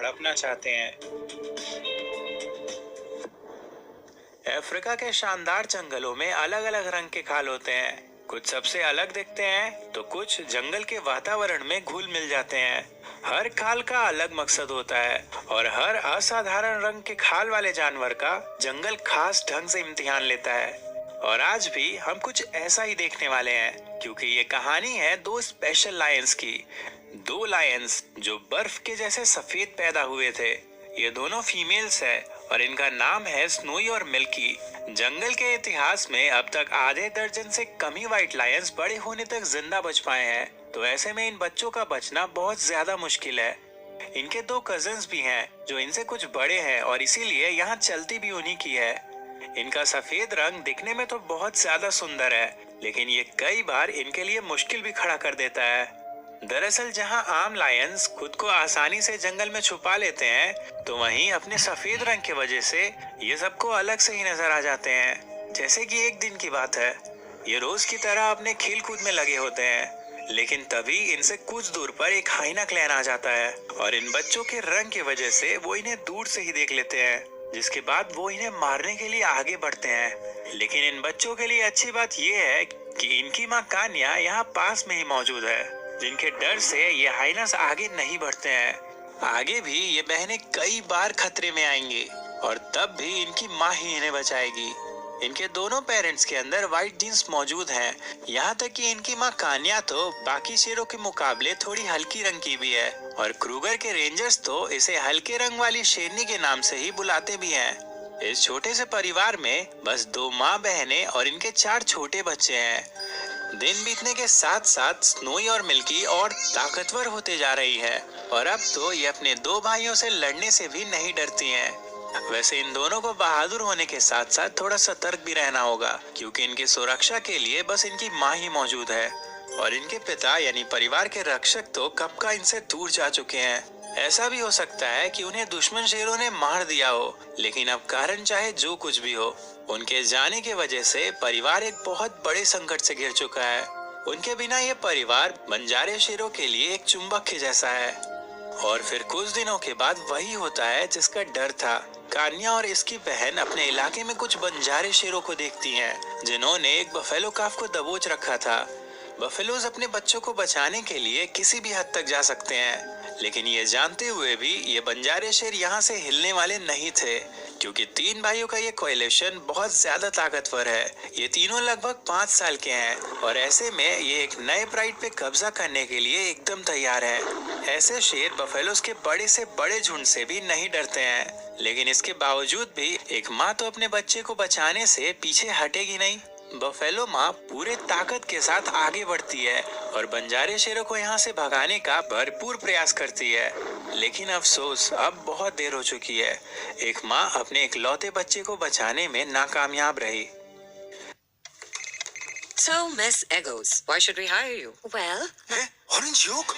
हड़पना चाहते हैं। अफ्रीका के शानदार जंगलों में अलग अलग रंग के खाल होते हैं। कुछ सबसे अलग दिखते हैं तो कुछ जंगल के वातावरण में घुल मिल जाते हैं। हर खाल का अलग मकसद होता है और हर असाधारण रंग के खाल वाले जानवर का जंगल खास ढंग से इम्तिहान लेता है। और आज भी हम कुछ ऐसा ही देखने वाले हैं, क्योंकि ये कहानी है दो स्पेशल लायंस की। दो लायंस जो बर्फ के जैसे सफेद पैदा हुए थे। ये दोनों फीमेल्स है और इनका नाम है स्नोई और मिल्की। जंगल के इतिहास में अब तक आधे दर्जन से कम ही व्हाइट लायंस बड़े होने तक जिंदा बच पाए हैं, तो ऐसे में इन बच्चों का बचना बहुत ज्यादा मुश्किल है। इनके दो कजिन्स भी हैं जो इनसे कुछ बड़े हैं और इसीलिए यहाँ चलती भी उन्हीं की है। इनका सफेद रंग दिखने में तो बहुत ज्यादा सुंदर है, लेकिन ये कई बार इनके लिए मुश्किल भी खड़ा कर देता है। दरअसल जहां आम लायंस खुद को आसानी से जंगल में छुपा लेते हैं, तो वहीं अपने सफेद रंग की वजह से ये सबको अलग से ही नजर आ जाते हैं। जैसे कि एक दिन की बात है, ये रोज की तरह अपने खेल कूद में लगे होते हैं, लेकिन तभी इनसे कुछ दूर पर एक हाइना क्लैन आ जाता है और इन बच्चों के रंग की वजह से वो इन्हें दूर से ही देख लेते हैं, जिसके बाद वो इन्हें मारने के लिए आगे बढ़ते हैं। लेकिन इन बच्चों के लिए अच्छी बात ये है कि इनकी माँ कान्या यहाँ पास में ही मौजूद है, जिनके डर से ये हाइनस आगे नहीं बढ़ते हैं। आगे भी ये बहनें कई बार खतरे में आएंगी और तब भी इनकी माँ ही इन्हें बचाएगी। इनके दोनों पेरेंट्स के अंदर व्हाइट जीन्स मौजूद हैं। यहाँ तक कि इनकी माँ कान्या तो बाकी शेरों के मुकाबले थोड़ी हल्की रंग की भी है और क्रूगर के रेंजर्स तो इसे हल्के रंग वाली शेरनी के नाम से ही बुलाते भी हैं। इस छोटे से परिवार में बस दो माँ बहनें और इनके 4 छोटे बच्चे हैं। दिन बीतने के साथ साथ स्नोई और मिल्की और ताकतवर होते जा रही है और अब तो ये अपने 2 भाइयों से लड़ने से भी नहीं डरती हैं। वैसे इन दोनों को बहादुर होने के साथ साथ थोड़ा सतर्क भी रहना होगा, क्योंकि इनकी सुरक्षा के लिए बस इनकी माँ ही मौजूद है और इनके पिता यानी परिवार के रक्षक तो कब का इनसे दूर जा चुके हैं। ऐसा भी हो सकता है कि उन्हें दुश्मन शेरों ने मार दिया हो, लेकिन अब कारण चाहे जो कुछ भी हो, उनके जाने की वजह से परिवार एक बहुत बड़े संकट से घिर चुका है। उनके बिना ये परिवार बंजारे शेरों के लिए एक चुंबक के जैसा है। और फिर कुछ दिनों के बाद वही होता है जिसका डर था। कान्या और इसकी बहन अपने इलाके में कुछ बंजारे शेरों को देखती हैं, जिन्होंने एक बफेलो काफ को दबोच रखा था। बफेलोज अपने बच्चों को बचाने के लिए किसी भी हद तक जा सकते हैं, लेकिन ये जानते हुए भी ये बंजारे शेर यहाँ से हिलने वाले नहीं थे, क्योंकि 3 भाइयों का ये कोएलिशन बहुत ज्यादा ताकतवर है। ये तीनों लगभग 5 साल के हैं और ऐसे में ये एक नए प्राइड पे कब्जा करने के लिए एकदम तैयार है। ऐसे शेर बफेलोज के बड़े से बड़े झुंड से भी नहीं डरते हैं, लेकिन इसके बावजूद भी एक माँ तो अपने बच्चे को बचाने से पीछे हटेगी नहीं। बफेलो माँ पूरे ताकत के साथ आगे बढ़ती है और बंजारे शेरों को यहाँ से भगाने का भरपूर प्रयास करती है, लेकिन अफसोस अब बहुत देर हो चुकी है। एक माँ अपने इकलौते बच्चे को बचाने में नाकामयाब रही। So, Miss Eggos, why should we hire you? Well, Orange yolk?